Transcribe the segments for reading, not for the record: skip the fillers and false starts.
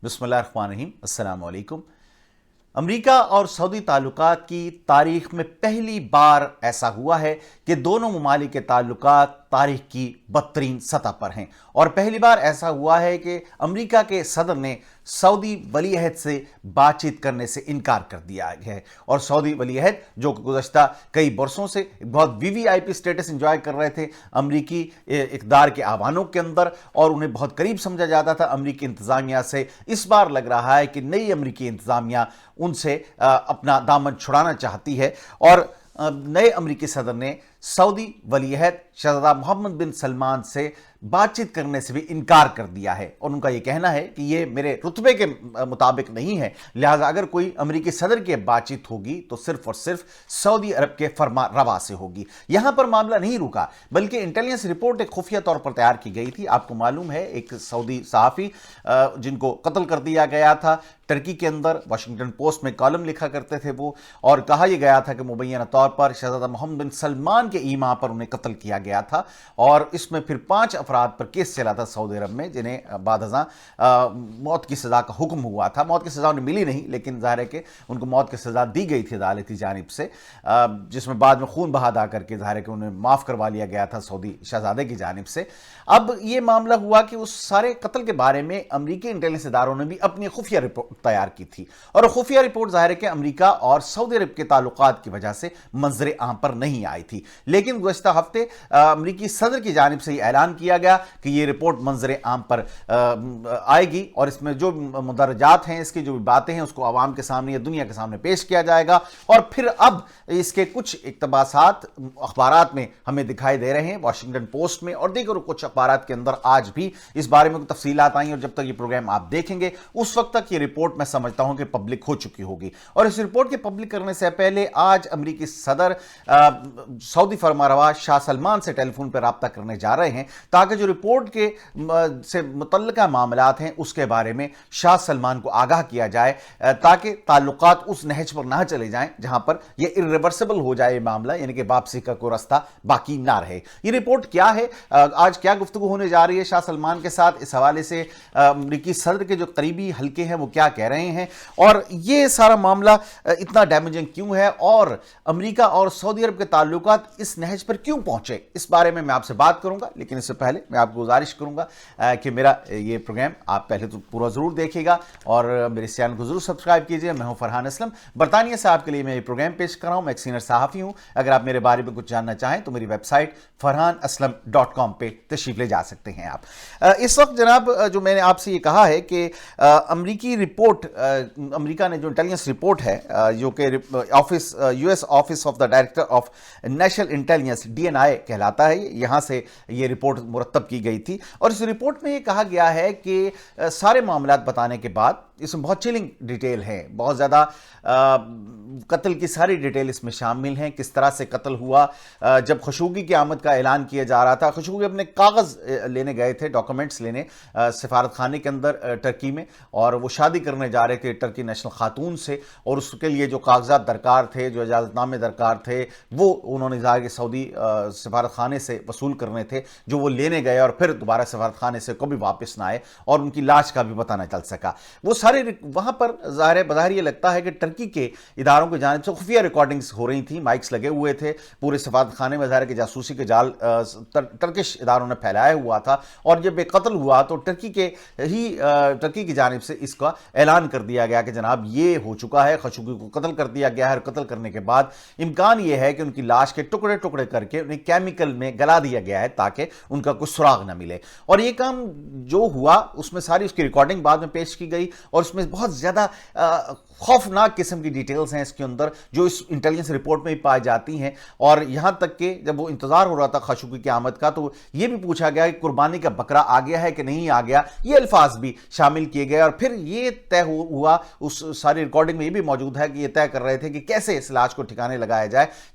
بسم اللہ الرحمن الرحیم۔ السلام علیکم۔ امریکہ اور سعودی تعلقات کی تاریخ میں پہلی بار ایسا ہوا ہے کہ دونوں ممالک کے تعلقات تاریخ کی بدترین سطح پر ہیں، اور پہلی بار ایسا ہوا ہے کہ امریکہ کے صدر نے سعودی ولی عہد سے بات چیت کرنے سے انکار کر دیا ہے، اور سعودی ولی عہد جو گزشتہ کئی برسوں سے بہت وی وی آئی پی سٹیٹس انجوائے کر رہے تھے امریکی اقدار کے آوانوں کے اندر، اور انہیں بہت قریب سمجھا جاتا تھا امریکی انتظامیہ سے، اس بار لگ رہا ہے کہ نئی امریکی انتظامیہ ان سے اپنا دامن چھڑانا چاہتی ہے، اور نئے امریکی صدر نے سعودی ولی عہد شہزادہ محمد بن سلمان سے بات چیت کرنے سے بھی انکار کر دیا ہے، اور ان کا یہ کہنا ہے کہ یہ میرے رتبے کے مطابق نہیں ہے، لہٰذا اگر کوئی امریکی صدر کی بات چیت ہوگی تو صرف اور صرف سعودی عرب کے فرما روا سے ہوگی۔ یہاں پر معاملہ نہیں رکا، بلکہ انٹیلیجنس رپورٹ ایک خفیہ طور پر تیار کی گئی تھی۔ آپ کو معلوم ہے ایک سعودی صحافی جن کو قتل کر دیا گیا تھا ترکی کے اندر، واشنگٹن پوسٹ میں کالم لکھا کرتے تھے وہ، اور کہا یہ گیا تھا کہ مبینہ طور پر شہزادہ محمد بن سلمان کے ایما پر انہیں قتل کیا گیا تھا، اور اس میں پھر 5 افراد پر کیس چلا تھا سعودی عرب میں، جنہیں بعد ازاں موت کی سزا کا حکم ہوا تھا۔ موت کی سزا انہیں ملی نہیں، لیکن ظاہر ہے کہ ان کو موت کی سزا دی گئی تھی عدالتی جانب سے، جس میں بعد میں خون بہا دا کر کے ظاہر ہے کہ انہیں معاف کروا لیا گیا تھا سعودی شہزادے کی جانب سے۔ اب یہ معاملہ ہوا کہ اس سارے قتل کے بارے میں امریکی انٹیلیجنس اداروں نے بھی اپنی خفیہ رپورٹ تیار کی تھی، اور خفیہ رپورٹ ظاہر ہے کہ امریکہ اور سعودی عرب کے تعلقات کی وجہ سے منظر عام پر نہیں آئی تھی، لیکن گزشتہ ہفتے امریکی صدر کی جانب سے یہ اعلان کیا گیا کہ یہ رپورٹ منظر عام پر آئے گی، اور اس میں جو مدرجات ہیں، اس کی جو بھی باتیں ہیں، اس کو عوام کے سامنے یا دنیا کے سامنے پیش کیا جائے گا، اور پھر اب اس کے کچھ اقتباسات اخبارات میں ہمیں دکھائی دے رہے ہیں، واشنگٹن پوسٹ میں اور دیگر کچھ اخبارات کے اندر آج بھی اس بارے میں تفصیلات آئیں، اور جب تک یہ پروگرام آپ دیکھیں گے اس وقت تک یہ رپورٹ میں سمجھتا ہوں کہ پبلک ہو چکی ہوگی۔ اور اس رپورٹ کے پبلک کرنے سے پہلے آج امریکی صدر سعودی فرمانروا شاہ سلمان سے ٹیلی فون پہ رابطہ کرنے جا رہے ہیں، تاکہ جو رپورٹ کے سے متعلقہ معاملات ہیں اس کے بارے میں شاہ سلمان کو آگاہ کیا جائے، تاکہ تعلقات اس نہج پر نہ چلے جائیں جہاں پر یہ irreversible ہو جائے معاملہ، یعنی کہ واپسی کا کوئی راستہ باقی نہ رہے۔ یہ رپورٹ کیا ہے، آج کیا گفتگو ہونے جا رہی ہے شاہ سلمان کے ساتھ، اس حوالے سے امریکی صدر کے جو قریبی حلقے ہیں وہ کیا کہہ رہے ہیں، اور یہ سارا معاملہ اتنا ڈیمیجنگ کیوں ہے، اور امریکہ اور سعودی عرب کے تعلقات اس نہج پر کیوں پہنچے، اس بارے میں آپ سے بات کروں گا۔ لیکن اس سے پہلے میں آپ کو گزارش کروں گا کہ میرا یہ پروگرام آپ پہلے تو پورا ضرور دیکھیے گا، اور میرے اس چینل کو ضرور سبسکرائب کیجیے۔ میں ہوں فرحان اسلم، برطانیہ سے آپ کے لیے میں یہ پروگرام پیش کر رہا ہوں۔ میں ایک سینئر صحافی ہوں۔ اگر آپ میرے بارے میں کچھ جاننا چاہیں تو میری ویب سائٹ farhanaslam.com پہ تشریف لے جا سکتے ہیں آپ۔ اس وقت جناب جو میں نے آپ سے یہ کہا ہے کہ امریکی رپورٹ، امریکہ نے جو انٹیلیجنس رپورٹ ہے جو کہ U S office of the director of national intelligence DNI کہلاتا ہے، یہاں سے یہ رپورٹ مرتب کی گئی تھی، اور اس رپورٹ میں یہ کہا گیا ہے کہ سارے معاملات بتانے کے بعد اس میں بہت چلنگ ڈیٹیل ہے، بہت زیادہ قتل کی ساری ڈیٹیل اس میں شامل ہیں، کس طرح سے قتل ہوا۔ جب خشوگی کی آمد کا اعلان کیا جا رہا تھا، خشوگی اپنے کاغذ لینے گئے تھے، ڈاکومنٹس لینے سفارت خانے کے اندر ٹرکی میں، اور وہ شادی کرنے جا رہے تھے ٹرکی نیشنل خاتون سے، اور اس کے لیے جو کاغذات درکار تھے، جو اجازت نامے درکار تھے، وہ انہوں نے ظاہر کہ سعودی سفارت خانے سے وصول کرنے تھے، جو وہ لینے گئے، اور پھر دوبارہ سفارت خانے سے کبھی واپس نہ آئے، اور ان کی لاش کا بھی پتہ نہ چل سکا۔ وہ سارے وہاں پر ظاہر بظاہر یہ لگتا ہے کہ ٹرکی کے اداروں کی جانب سے خفیہ ریکارڈنگز ہو رہی تھیں، مائکس لگے ہوئے تھے پورے سفارت خانے میں، ظاہر کہ جاسوسی کے جال ٹرکش اداروں نے پھیلایا ہوا تھا، اور جب یہ قتل ہوا تو ٹرکی کی جانب سے اس کا اعلان کر دیا گیا کہ جناب یہ ہو چکا ہے، خشوگی کو قتل کر دیا گیا ہے، اور قتل کرنے کے بعد امکان یہ ہے کہ ان کی لاش کے ٹکڑے ٹکڑے کر کے انہیں کیمیکل میں گلا دیا گیا ہے تاکہ ان کا کوئی سراغ نہ ملے۔ اور یہ کام جو ہوا اس میں ساری اس کی ریکارڈنگ بعد میں پیش کی گئی، اور اس میں بہت زیادہ خوفناک قسم کی ڈیٹیلز ہیں اس کے اندر جو اس انٹیلیجنس رپورٹ میں بھی پائی جاتی ہیں، اور یہاں تک کہ جب وہ انتظار ہو رہا تھا خشوگی کی آمد کا تو یہ بھی پوچھا گیا کہ قربانی کا بکرا آ گیا ہے کہ نہیں آ گیا، یہ الفاظ بھی شامل کیے گئے، اور پھر یہ طے ہوا، اس ساری ریکارڈنگ میں یہ بھی موجود ہے کہ یہ طے کر رہے تھے کہ کیسے اس لاش کو ٹھکانے لگایا جائے،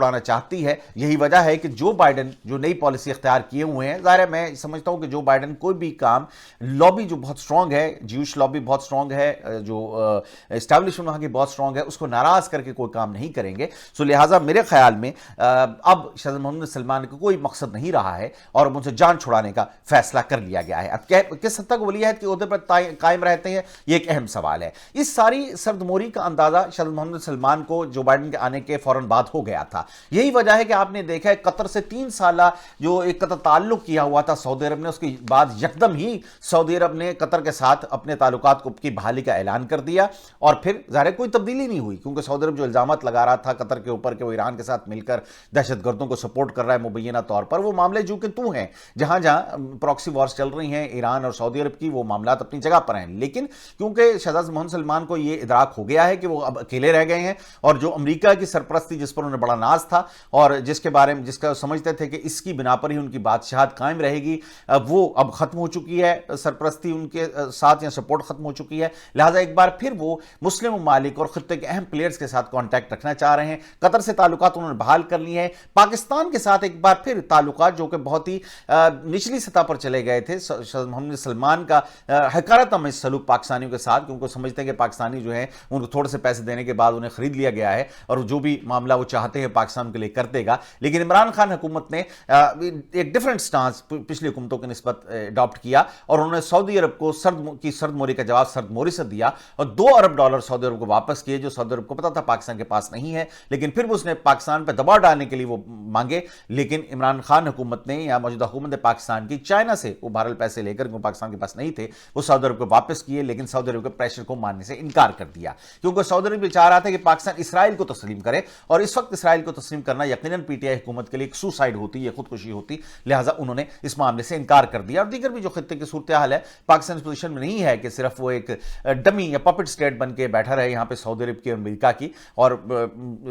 چھڑانا چاہتی ہے. یہی وجہ ہے کہ جو بائیڈن جو نئی پالیسی اختیار کیے ہوئے ہیں, ظاہر ہے میں سمجھتا ہوں کہ جو بائیڈن کوئی بھی کام, لابی جو بہت سٹرونگ ہے, جیوش لابی بہت سٹرونگ ہے, جو اسٹیبلشمنٹ وہاں کی بہت سٹرونگ ہے, اس کو ناراض کر کے کوئی کام نہیں کریں گے. سو لہٰذا میرے خیال میں اب شہزادہ محمد بن سلمان کا کوئی مقصد نہیں رہا ہے اور ان سے جان چھڑانے کا فیصلہ کر لیا گیا ہے. اب کس حد تک ولی عہد کے عہدے پر قائم رہتے ہیں, یہ ایک اہم سوال ہے. اس ساری سردموری کا اندازہ شہزادہ محمد بن سلمان کو جو بائیڈن کے آنے کے فوراً بعد ہو گیا تھا. یہی وجہ ہے کہ آپ نے دیکھا ہے قطر سے 3 سالہ جو ایک قطر تعلق کیا ہوا تھا سعودی عرب نے, اس کے بعد یکدم ہی سعودی عرب نے قطر کے ساتھ اپنے تعلقات کی بحالی کا اعلان کر دیا, اور پھر ظاہر کوئی تبدیلی نہیں ہوئی کیونکہ سعودی عرب جو الزامات لگا رہا تھا قطر کے اوپر کہ وہ ایران کے ساتھ مل کر دہشت گردوں کو سپورٹ کر رہا ہے مبینہ طور پر, وہ معاملے جو کہ تو ہیں, جہاں جہاں پراکسی وارز چل رہی ہیں ایران اور سعودی عرب کی, وہ معاملات اپنی جگہ پر ہیں. لیکن کیونکہ شہزادہ محمد سلمان کو یہ ادراک ہو گیا ہے کہ وہ اب اکیلے رہ گئے ہیں, اور جو امریکہ کی سرپرستی جس پر انہیں بڑا ناز تھا اور جس کے بارے میں جس کا سمجھتے تھے کہ اس کی بنا پر ہی ان کی بادشاہت قائم رہے گی, وہ اب ختم ہو چکی ہے. سرپرستی ان کے ساتھ یا سپورٹ ختم ہو چکی ہے. لہٰذا ایک بار پھر وہ مسلم ممالک اور خطے کے اہم پلیئرز کے ساتھ کانٹیکٹ رکھنا چاہ رہے ہیں. قطر سے تعلقات انہوں نے بحال کر لی ہیں. پاکستان کے ساتھ ایک بار پھر تعلقات جو کہ بہت ہی نچلی سطح پر چلے گئے تھے, محمد سلمان کا حقارت آمیز سلوک پاکستانیوں کے ساتھ, کیونکہ سمجھتے ہیں کہ پاکستانی جو ہیں ان کو تھوڑے سے پیسے دینے کے بعد انہیں خرید لیا گیا ہے اور جو بھی معاملہ وہ چاہتے ہیں پاکستان کے لیے کر دے گا. لیکن عمران خان حکومت نے ایک ڈیفرنٹ سٹانس پچھلی حکومتوں کے نسبت اڈاپٹ کیا, اور انہوں نے سعودی عرب کو سرد موری کا جواب سرد موری سے دیا اور $2 ارب سعودی عرب کو واپس کیے, جو سعودی عرب کو پتا تھا پاکستان کے پاس نہیں ہے. لیکن پھر اس نے پاکستان پہ دباؤ ڈالنے کے لیے وہ مانگے, لیکن عمران خان حکومت نے یا موجودہ حکومت پاکستان کی چائنا سے وہ بہرحال پیسے لے کر پاکستان کے پاس نہیں تھے, وہ سعودی عرب کو واپس کیے, لیکن سعودی عرب کے پریشر کو ماننے سے انکار کر دیا, کیونکہ سعودی عرب چاہ رہا تھا کہ پاکستان اسرائیل کو تسلیم کرے, اور اس وقت اسرائیل کو تسلیم کرنا یقیناً پی ٹی آئی حکومت کے لیے ایک سوسائڈ ہوتی, یہ خودکشی ہوتی. لہٰذا انہوں نے اس معاملے سے انکار کر دیا. اور دیگر بھی جو خطے کی صورتحال ہے, پاکستان اس پوزیشن میں نہیں ہے کہ صرف وہ ایک ڈمی یا پپٹ اسٹیٹ بن کے بیٹھا رہے یہاں پہ سعودی عرب کی اور امریکہ کی, اور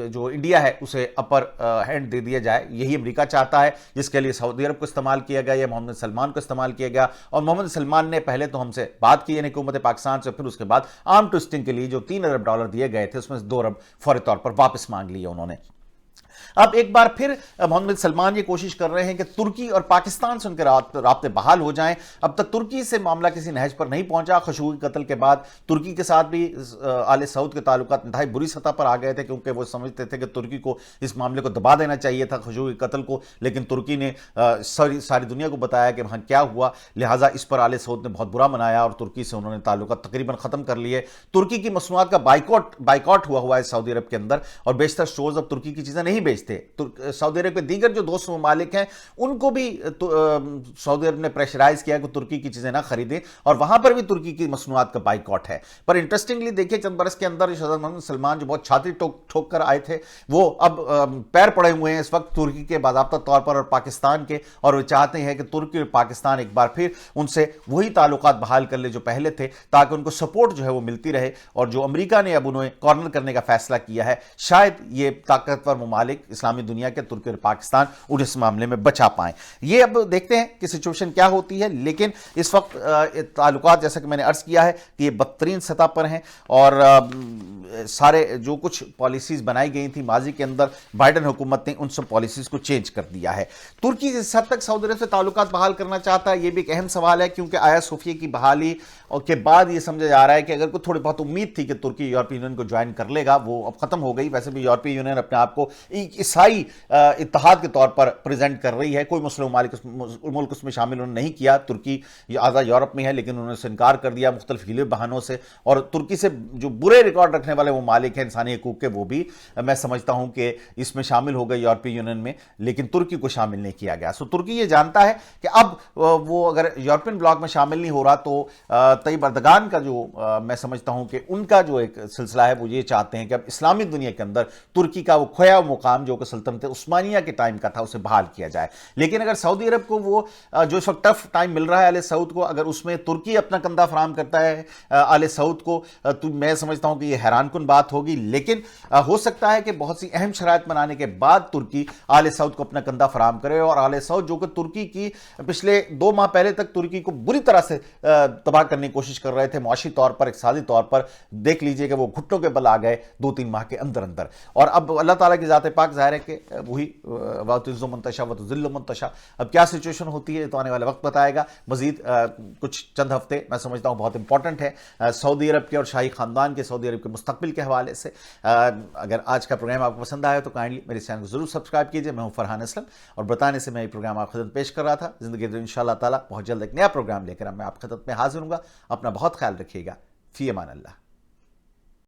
جو انڈیا ہے اسے اپر ہینڈ دے دیا جائے. یہی امریکہ چاہتا ہے, جس کے لیے سعودی عرب کو استعمال کیا گیا یا محمد سلمان کو استعمال کیا گیا. اور محمد سلمان نے پہلے تو ہم سے بات کی یعنی حکومت پاکستان سے, پھر اس کے بعد آرم ٹوسٹنگ کے لیے جو $3 ارب دیے گئے تھے اس میں سے $2 ارب فوری طور پر واپس مانگ لیے انہوں نے. اب ایک بار پھر محمد بن سلمان یہ کوشش کر رہے ہیں کہ ترکی اور پاکستان سے ان کے رابطے بحال ہو جائیں. اب تک ترکی سے معاملہ کسی نہج پر نہیں پہنچا. خشوگی قتل کے بعد ترکی کے ساتھ بھی آل سعود کے تعلقات انتہائی بری سطح پر آ گئے تھے, کیونکہ وہ سمجھتے تھے کہ ترکی کو اس معاملے کو دبا دینا چاہیے تھا خشوگی قتل کو, لیکن ترکی نے ساری دنیا کو بتایا کہ وہاں کیا ہوا. لہٰذا اس پر آل سعود نے بہت برا منایا اور ترکی سے انہوں نے تعلقات تقریباً ختم کر لیے. ترکی کی مصنوعات کا بائیکاٹ ہوا ہے سعودی عرب کے اندر, اور بیشتر سٹورز اب ترکی کی چیزیں نہیں بیچتے. سعودی عرب کے دیگر جو دوست ممالک ہیں ان کو بھی سعودی عرب نے پریشرائز کیا کہ ترکی کی چیزیں نہ خریدیں, اور وہاں پر بھی ترکی کی مصنوعات کا بائیکاٹ ہے. پر انٹرسٹنگلی دیکھیں چند برس کے اندر شہزادہ محمد سلمان جو بہت چھاتی ٹھوک کر آئے تھے, وہ اب پیر پڑے ہوئے ہیں اس وقت ترکی کے باضابطہ طور پر اور پاکستان کے, اور وہ چاہتے ہیں کہ ترکی اور پاکستان ایک بار پھر ان سے وہی تعلقات بحال کر لے جو پہلے تھے, تاکہ ان کو سپورٹ جو ہے وہ ملتی رہے. اور جو امریکہ نے اب انہیں کارنر کرنے کا فیصلہ کیا ہے, شاید یہ طاقتور ممالک اسلامی دنیا کے ترکی اور پاکستان ان اس معاملے میں بچا پائیں. یہ اب دیکھتے ہیں کہ سچویشن کیا ہوتی ہے, لیکن اس وقت تعلقات جیسا کہ میں نے عرض کیا ہے کہ یہ بدترین سطح پر ہیں, اور سارے جو کچھ پالیسیز بنائی گئی تھیں ماضی کے اندر بائیڈن حکومت نے ان سب پالیسیز کو چینج کر دیا ہے. ترکی اس حد تک سعودی عرب سے تعلقات بحال کرنا چاہتا ہے, یہ بھی ایک اہم سوال ہے, کیونکہ آیا صوفیہ کی بحالی اور کے بعد یہ سمجھا جا رہا ہے کہ اگر کوئی تھوڑی بہت امید تھی کہ ترکی یورپی یونین کو جوائن کر لے گا, وہ اب ختم ہو گئی. ویسے بھی یورپی یونین اپنے آپ کو ایک عیسائی اتحاد کے طور پر پریزنٹ کر رہی ہے, کوئی مسلم ملک اس میں شامل انہوں نے نہیں کیا. ترکی آزاد یورپ میں ہے لیکن انہوں نے اسے انکار کر دیا مختلف ہیلے بہانوں سے, اور ترکی سے جو برے ریکارڈ رکھنے والے ممالک ہیں انسانی حقوق کے, وہ بھی میں سمجھتا ہوں کہ اس میں شامل ہو گئے یورپی یونین میں, لیکن ترکی کو شامل نہیں کیا گیا. سو ترکی یہ جانتا ہے کہ اب وہ اگر یورپین بلاک میں شامل نہیں ہو رہا تو طیب اردگان کا جو میں سمجھتا ہوں کہ ان کا جو ایک سلسلہ ہے وہ یہ چاہتے ہیں کہ اب اسلامی دنیا کے اندر ترکی کا وہ کھویا مقام جو کہ سلطنت عثمانیہ کے ٹائم کا تھا اسے بحال کیا جائے. لیکن اگر سعودی عرب کو وہ جو اس وقت ٹف ٹائم مل رہا ہے آل سعود کو, اگر اس میں ترکی اپنا کندھا فراہم کرتا ہے آل سعود کو, تو میں سمجھتا ہوں کہ یہ حیران کن بات ہوگی. لیکن ہو سکتا ہے کہ بہت سی اہم شرائط بنانے کے بعد ترکی آل سعود کو اپنا کندھا فراہم کرے, اور آل سعود جو کہ ترکی کی پچھلے 2 ماہ پہلے تک ترکی کو بری طرح سے تباہ کرنے کی کوشش کر رہے تھے معاشی طور پر, اقتصادی طور پر, دیکھ لیجئے کہ وہ گھٹوں کے بل آ گئے 2-3 ماہ کے اندر. اور اب اللہ تعالیٰ کی ذات پاک ظاہر ہے کہ وہی وَتُعِزُّ مَن تَشَاءُ وَتُذِلُّ مَن تَشَاءُ. اب کیا سچویشن ہوتی ہے تو آنے والا وقت بتائے گا. مزید کچھ چند ہفتے میں سمجھتا ہوں بہت امپورٹنٹ ہے سعودی عرب کے اور شاہی خاندان کے، سعودی عرب کے مستقبل کے حوالے سے. اگر آج کا پروگرام آپ کو پسند آیا تو کائنڈلی میرے چینل کو ضرور سبسکرائب کیجیے. میں ہوں فرحان اسلم اور برطانیہ سے میں یہ پروگرام آپ خدمت پیش کر رہا تھا. زندگی ان شاء اللہ تعالیٰ بہت جلد ایک نیا پروگرام لے کر میں آپ خدمت میں حاضر ہوں گا. اپنا بہت خیال رکھیے گا. فی امان اللہ.